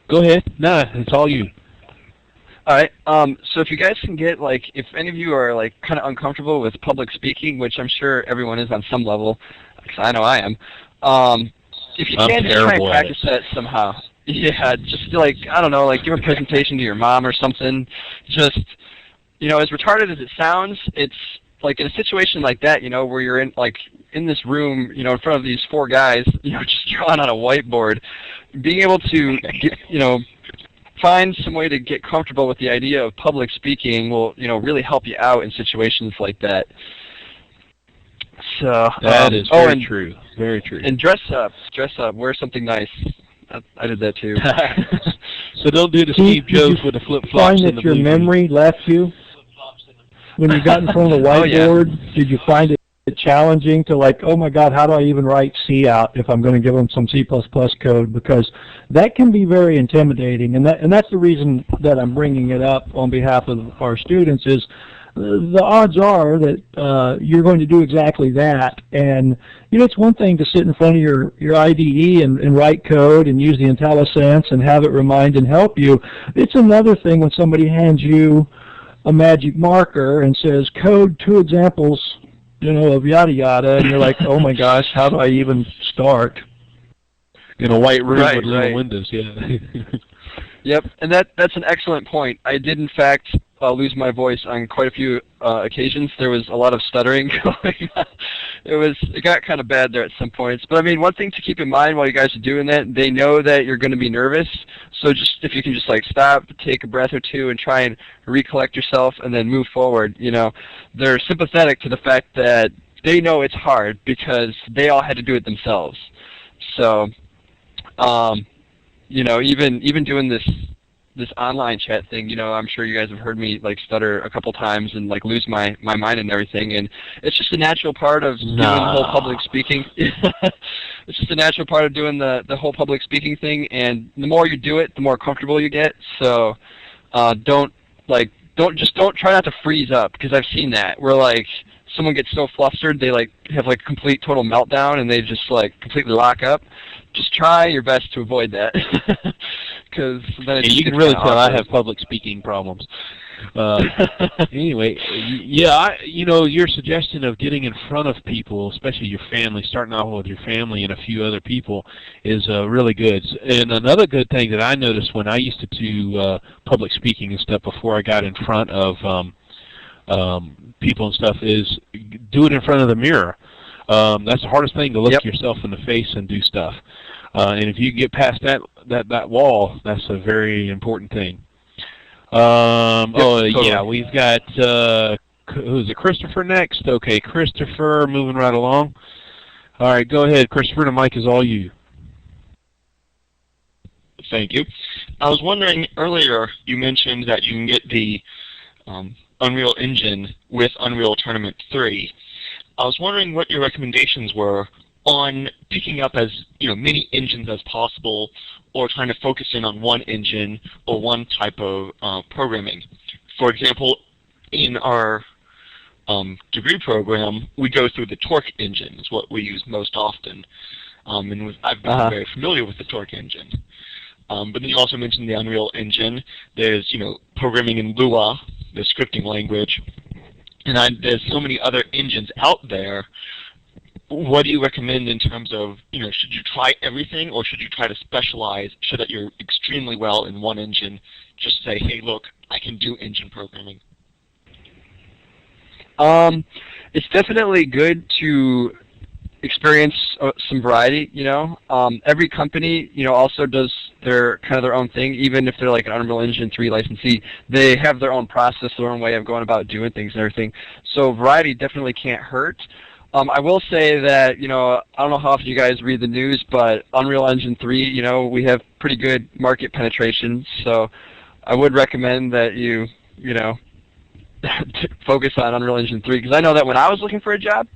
Go ahead. No, it's all you. All right. So if you guys can get, like, if any of you are, like, kind of uncomfortable with public speaking, which I'm sure everyone is on some level, because I know I am, if you can, just try and practice that somehow. Yeah, just like, I don't know, like give a presentation to your mom or something. Just, as retarded as it sounds, it's like in a situation like that, where you're in this room, in front of these four guys, just drawing on a whiteboard, being able to find some way to get comfortable with the idea of public speaking will, really help you out in situations like that. So that is very true. Very true. And dress up, wear something nice. I did that too. So don't do the Steve Jobs with the flip flops. Find that your memory left you when you got in front of the whiteboard. Oh, yeah. Did you find it challenging to, like, oh my God, how do I even write C out if I'm going to give them some C++ code? Because that can be very intimidating, and that's the reason that I'm bringing it up on behalf of our students. Is the odds are that you're going to do exactly that. And it's one thing to sit in front of your IDE and write code and use the IntelliSense and have it remind and help you. It's another thing when somebody hands you a magic marker and says, code 2 examples, of yada yada, and you're like, oh my gosh, how do I even start? In a white room with little windows, yeah. Yep, and that's an excellent point. I did, in fact, lose my voice on quite a few occasions. There was a lot of stuttering going on. It got kind of bad there at some points. But I mean, one thing to keep in mind while you guys are doing that, they know that you're going to be nervous. So just if you can just like stop, take a breath or two, and try and recollect yourself, and then move forward. They're sympathetic to the fact that they know it's hard because they all had to do it themselves. So, even doing this online chat thing, I'm sure you guys have heard me like stutter a couple times and like lose my mind and everything, and it's just a natural part of doing the whole public speaking. It's just a natural part of doing the whole public speaking thing, and the more you do it, the more comfortable you get. So don't try not to freeze up, because I've seen that where like someone gets so flustered they like have like a complete total meltdown and they just like completely lock up. Just try your best to avoid that, because then you can really tell I have public speaking problems. Anyway, yeah, your suggestion of getting in front of people, especially your family, starting off with your family and a few other people, is really good. And another good thing that I noticed when I used to do public speaking and stuff before I got in front of people and stuff is do it in front of the mirror. That's the hardest thing, to look yourself in the face and do stuff. And if you get past that wall, that's a very important thing. Totally. Yeah, we've got, who's it, Christopher next? Okay, Christopher, moving right along. All right, go ahead, Christopher, the mic is all you. Thank you. I was wondering, earlier you mentioned that you can get the Unreal Engine with Unreal Tournament 3. I was wondering what your recommendations were on picking up as many engines as possible, or trying to focus in on one engine or one type of programming. For example, in our degree program, we go through the Torque engine, is what we use most often, and I've been very familiar with the Torque engine. But then you also mentioned the Unreal Engine. There's programming in Lua, the scripting language, and there's so many other engines out there. What do you recommend in terms of, should you try everything, or should you try to specialize so that you're extremely well in one engine? Just say, hey, look, I can do engine programming. It's definitely good to experience some variety. Every company, also does their own thing. Even if they're like an Unreal Engine 3 licensee, they have their own process, their own way of going about doing things and everything. So variety definitely can't hurt. I will say that, I don't know how often you guys read the news, but Unreal Engine 3, we have pretty good market penetration. So I would recommend that you, focus on Unreal Engine 3, because I know that when I was looking for a job,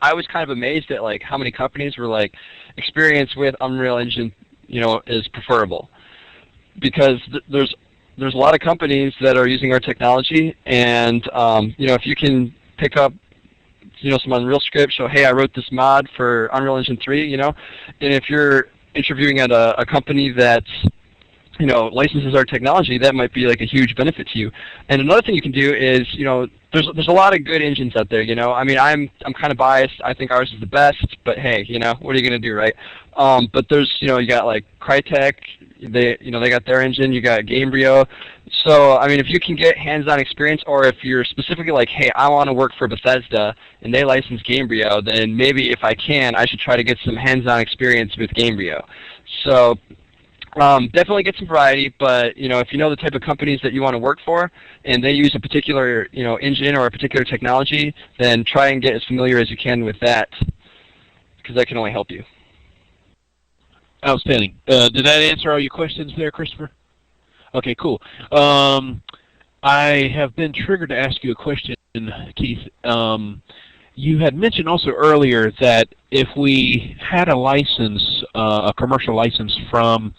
I was kind of amazed at like how many companies were like, experience with Unreal Engine, is preferable, because there's a lot of companies that are using our technology, and if you can pick up some Unreal script, show, hey, I wrote this mod for Unreal Engine 3, and if you're interviewing at a company that's licenses our technology, that might be like a huge benefit to you. And another thing you can do is, there's a lot of good engines out there. I mean, I'm kind of biased. I think ours is the best, but hey, what are you gonna do, right? But there's, you got like Crytek. They got their engine. You got Gamebryo. So I mean, if you can get hands-on experience, or if you're specifically like, hey, I want to work for Bethesda and they license Gamebryo, then maybe if I can, I should try to get some hands-on experience with Gamebryo. So definitely get some variety, but if you know the type of companies that you want to work for, and they use a particular engine or a particular technology, then try and get as familiar as you can with that, because that can only help you. Outstanding. Did that answer all your questions there, Christopher? Okay, cool. I have been triggered to ask you a question, Keith. You had mentioned also earlier that if we had a license, a commercial license from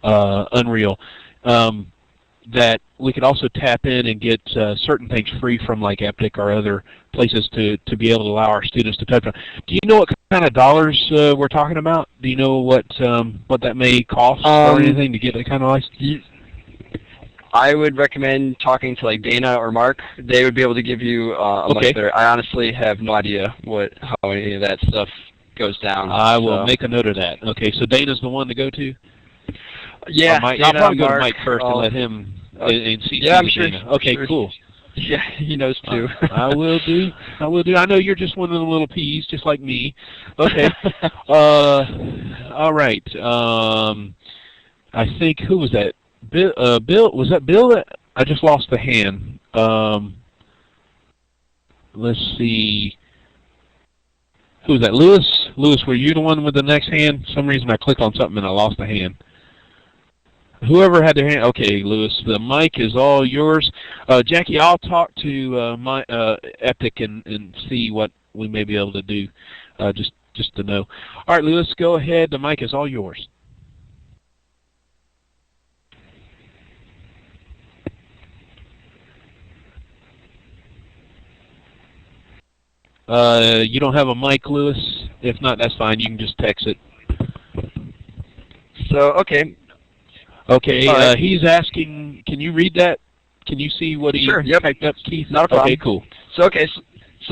Unreal, that we could also tap in and get certain things free from like Epic or other places to be able to allow our students to touch on. Do you know what kind of dollars we're talking about? Do you know what that may cost or anything to get that kind of license? I would recommend talking to like Dana or Mark. They would be able to give you a much better. I honestly have no idea how any of that stuff goes down. I will make a note of that. Okay, so Dana's the one to go to? Yeah, I'll probably go to Mike first and let him and see. Yeah, I'm sure. Dana. Okay, cool. Yeah, he knows too. I will do. I know you're just one of the little peas, just like me. Okay. All right. I think, who was that? Bill, was that Bill? I just lost the hand. Let's see. Who was that? Lewis? Lewis, were you the one with the next hand? For some reason I clicked on something and I lost the hand. Whoever had their hand. Okay, Lewis, the mic is all yours. Jackie, I'll talk to my Epic and see what we may be able to do, just to know. All right, Lewis, go ahead. The mic is all yours. You don't have a mic, Lewis? If not, that's fine. You can just text it. So, okay. Okay, right. He's asking, can you read that? Can you see what he typed up, Keith? Not a problem. Okay, cool. So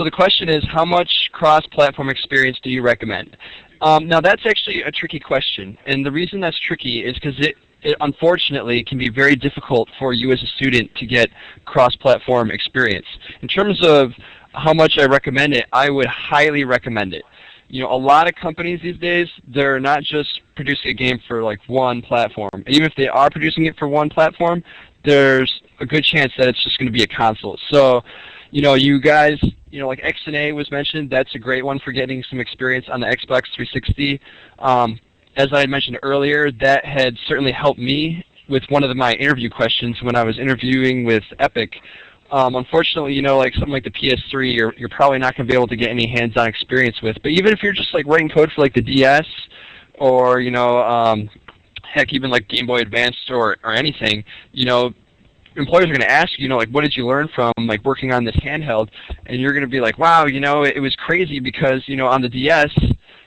the question is, how much cross-platform experience do you recommend? Now, that's actually a tricky question. And the reason that's tricky is because it unfortunately can be very difficult for you as a student to get cross-platform experience. In terms of how much I recommend it, I would highly recommend it. A lot of companies these days, they're not just producing a game for like one platform. Even if they are producing it for one platform, there's a good chance that it's just going to be a console. So, you guys, like XNA was mentioned, that's a great one for getting some experience on the Xbox 360. As I had mentioned earlier, that had certainly helped me with one of my interview questions when I was interviewing with Epic. Unfortunately, like something like the PS3, you're probably not going to be able to get any hands-on experience with. But even if you're just like writing code for like the DS, or heck, even like Game Boy Advanced or anything, employers are going to ask you, like, what did you learn from like working on this handheld? And you're going to be like, wow, it was crazy because on the DS,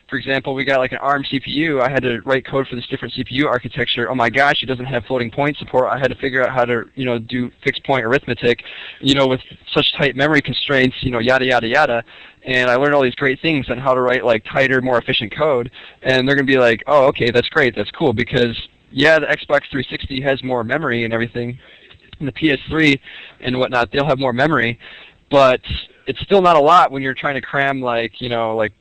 for example, we got like an ARM CPU. I had to write code for this different CPU architecture. Oh my gosh, it doesn't have floating point support. I had to figure out how to, do fixed point arithmetic, with such tight memory constraints, yada, yada, yada. And I learned all these great things on how to write like tighter, more efficient code. And they're going to be like, oh, okay, that's great. That's cool because, yeah, the Xbox 360 has more memory and everything. And the PS3 and whatnot, they'll have more memory. But it's still not a lot when you're trying to cram like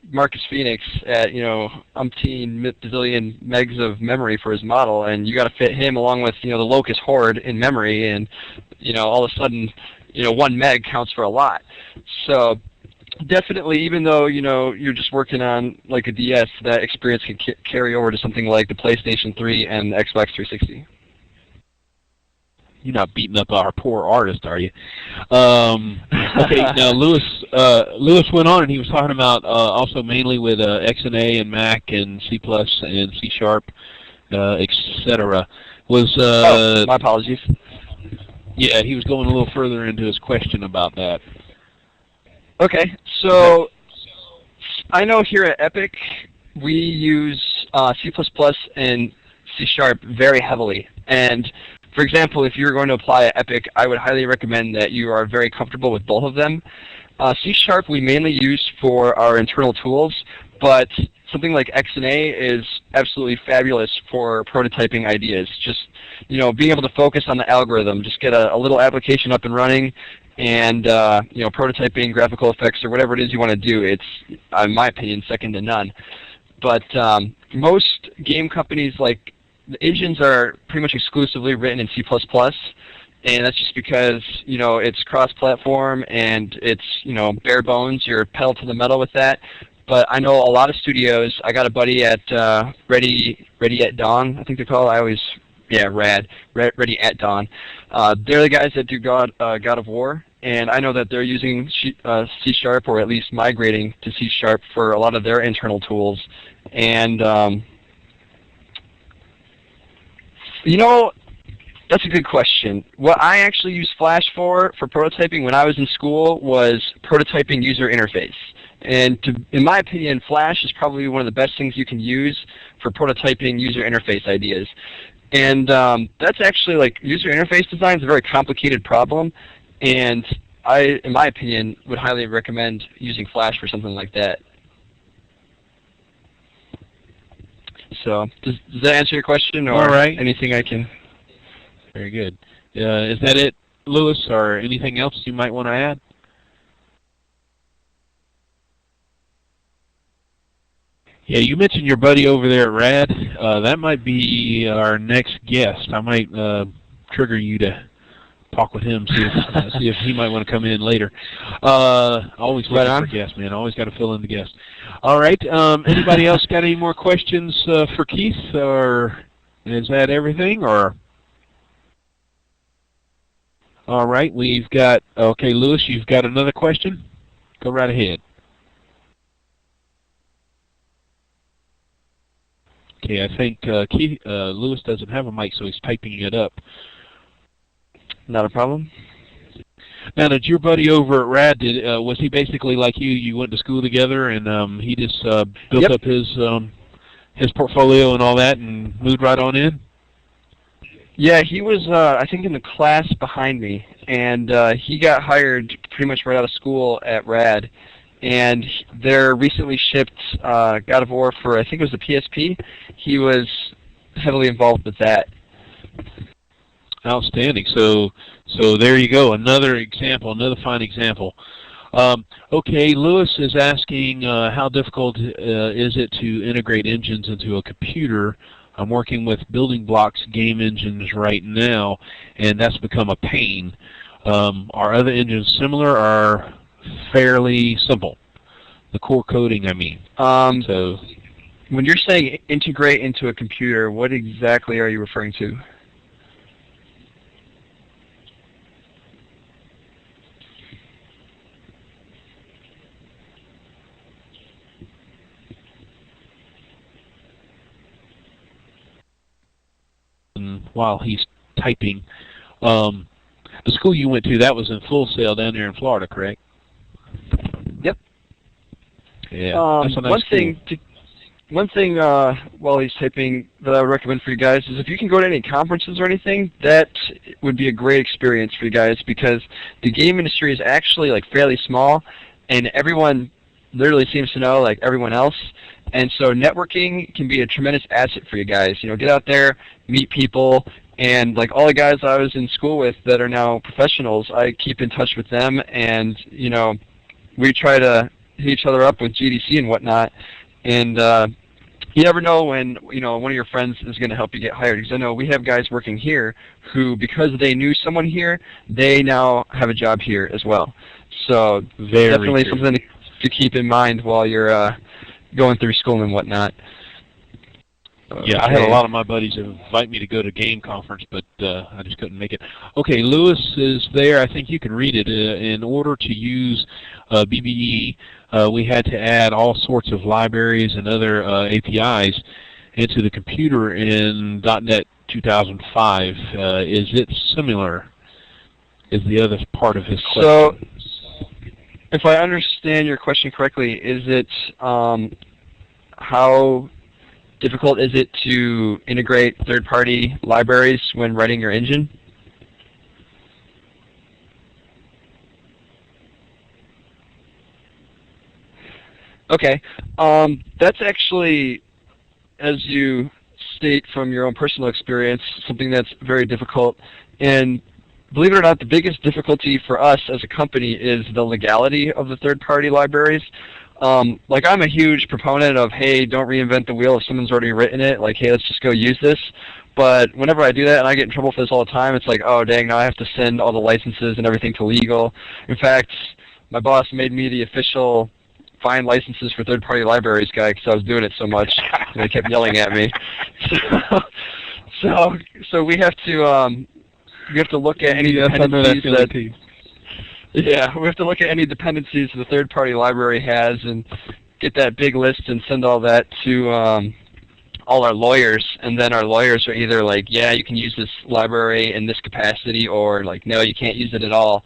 Marcus Phoenix at umpteen bazillion megs of memory for his model, and you got to fit him along with the Locust Horde in memory, and all of a sudden 1 meg counts for a lot. So definitely, even though you're just working on like a DS, that experience can carry over to something like the PlayStation 3 and the Xbox 360. You're not beating up our poor artist, are you? Okay, now Lewis went on and he was talking about also mainly with XNA and Mac and C+ and C#, etc. My apologies. Yeah, he was going a little further into his question about that. Okay, so I know here at Epic we use C++ and C# very heavily. And for example, if you're going to apply Epic, I would highly recommend that you are very comfortable with both of them. C# we mainly use for our internal tools, but something like XNA is absolutely fabulous for prototyping ideas. Just, being able to focus on the algorithm, just get a little application up and running, and prototyping, graphical effects, or whatever it is you want to do. It's, in my opinion, second to none. But most game companies, like, the engines are pretty much exclusively written in C++, and that's just because, it's cross-platform and it's, bare bones. You're pedal to the metal with that. But I know a lot of studios. I got a buddy at Ready at Dawn, I think they're called. Ready at Dawn. They're the guys that do God of War, and I know that they're using C# or at least migrating to C# for a lot of their internal tools. And that's a good question. What I actually used Flash for prototyping when I was in school was prototyping user interface. And in my opinion, Flash is probably one of the best things you can use for prototyping user interface ideas. And that's actually, like, user interface design is a very complicated problem, and I, in my opinion, would highly recommend using Flash for something like that. So, does that answer your question, or all right. anything I can? Very good. Is that it, Lewis, or anything else you might want to add? Yeah, you mentioned your buddy over there at RAD. That might be our next guest. I might trigger you to talk with him, see if he might want to come in later. Always looking for guests, man. Always got to fill in the guest. All right. Anybody else got any more questions for Kieth, or is that everything? Or all right, we've got. Okay, Lewis, you've got another question. Go right ahead. Okay, I think Lewis doesn't have a mic, so he's typing it up. Not a problem. Now, did your buddy over at RAD, was he basically like you? You went to school together, and he just built up his portfolio and all that, and moved right on in? Yeah, he was, I think, in the class behind me, and he got hired pretty much right out of school at RAD. And they're recently shipped God of War for, I think it was the PSP. He was heavily involved with that. Outstanding. So there you go. Another example, another fine example. Okay, Lewis is asking how difficult is it to integrate engines into a computer. I'm working with building blocks game engines right now, and that's become a pain. Are other engines similar or fairly simple? The core coding, I mean. So, when you're saying integrate into a computer, what exactly are you referring to? While he's typing, the school you went to, that was in Full Sail down there in Florida, correct? Yep. Yeah, that's a nice One thing while he's typing that I would recommend for you guys is if you can go to any conferences or anything, that would be a great experience for you guys, because the game industry is actually, like, fairly small, and everyone literally seems to know, like, everyone else. And so networking can be a tremendous asset for you guys. Get out there, meet people, and, like, all the guys I was in school with that are now professionals, I keep in touch with them, and, we try to hit each other up with GDC and whatnot. And you never know when, one of your friends is going to help you get hired. Because I know we have guys working here who, because they knew someone here, they now have a job here as well. So definitely something to keep in mind while you're going through school and whatnot. Yeah, I had a lot of my buddies invite me to go to game conference, but I just couldn't make it. Okay, Lewis is there. I think you can read it. In order to use BBE, we had to add all sorts of libraries and other APIs into the computer in .NET 2005. Is it similar? Is the other part of his question. So, if I understand your question correctly, is it how difficult is it to integrate third-party libraries when writing your engine? Okay, that's actually, as you state from your own personal experience, something that's very difficult. And believe it or not, the biggest difficulty for us as a company is the legality of the third-party libraries. Like, I'm a huge proponent of, hey, don't reinvent the wheel if someone's already written it. Like, hey, let's just go use this. But whenever I do that, and I get in trouble for this all the time, it's like, oh, dang, now I have to send all the licenses and everything to legal. In fact, my boss made me the official find licenses for third-party libraries guy because I was doing it so much, and they kept yelling at me. So we have to look at any dependencies that. Yeah, we have to look at any dependencies the third-party library has and get that big list and send all that to all our lawyers, and then our lawyers are either like, yeah, you can use this library in this capacity, or like, no, you can't use it at all.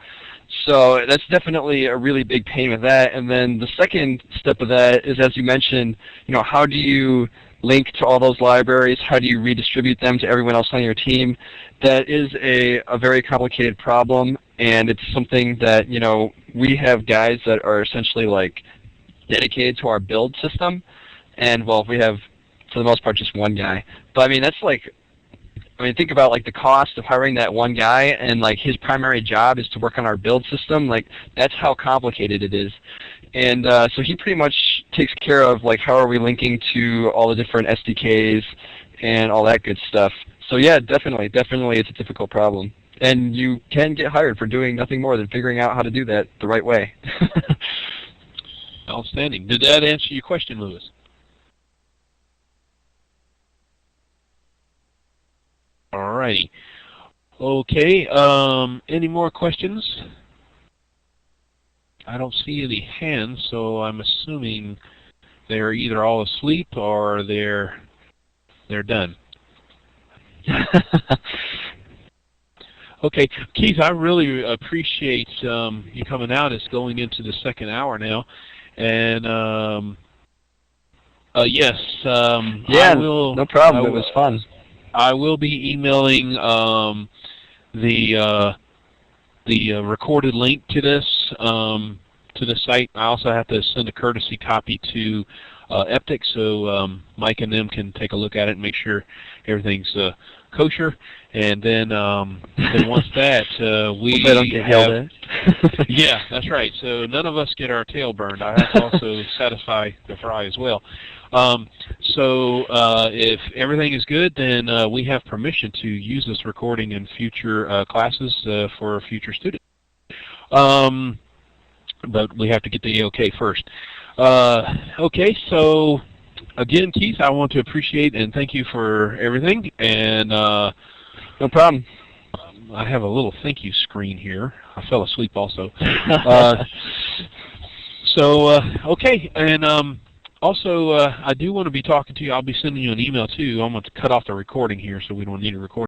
So that's definitely a really big pain with that. And then the second step of that is, as you mentioned, how do you link to all those libraries? How do you redistribute them to everyone else on your team? That is a very complicated problem, and it's something that, we have guys that are essentially like dedicated to our build system. And well, we have, for the most part, just one guy. But I mean, that's like, think about like the cost of hiring that one guy, and like his primary job is to work on our build system. Like, that's how complicated it is. And so he pretty much takes care of like how are we linking to all the different SDKs and all that good stuff. So yeah, definitely it's a difficult problem. And you can get hired for doing nothing more than figuring out how to do that the right way. Outstanding. Did that answer your question, Lewis? All righty. Okay, any more questions? I don't see any hands, so I'm assuming they're either all asleep or they're done. Okay, Keith, I really appreciate you coming out. It's going into the second hour now, and yes, yeah, no problem. It was fun. I will be emailing the recorded link to this to the site. I also have to send a courtesy copy to Eptic, so Mike and them can take a look at it and make sure everything's kosher. And then once that we don't get yelled at. Yeah, that's right. So none of us get our tail burned. I have to also satisfy DeVry as well. So if everything is good, then we have permission to use this recording in future classes for future students. But we have to get the OK first. Okay, so again, Keith, I want to appreciate and thank you for everything. And no problem. I have a little thank you screen here. I fell asleep also. Okay, and also I do want to be talking to you. I'll be sending you an email too. I'm going to cut off the recording here so we don't need to record.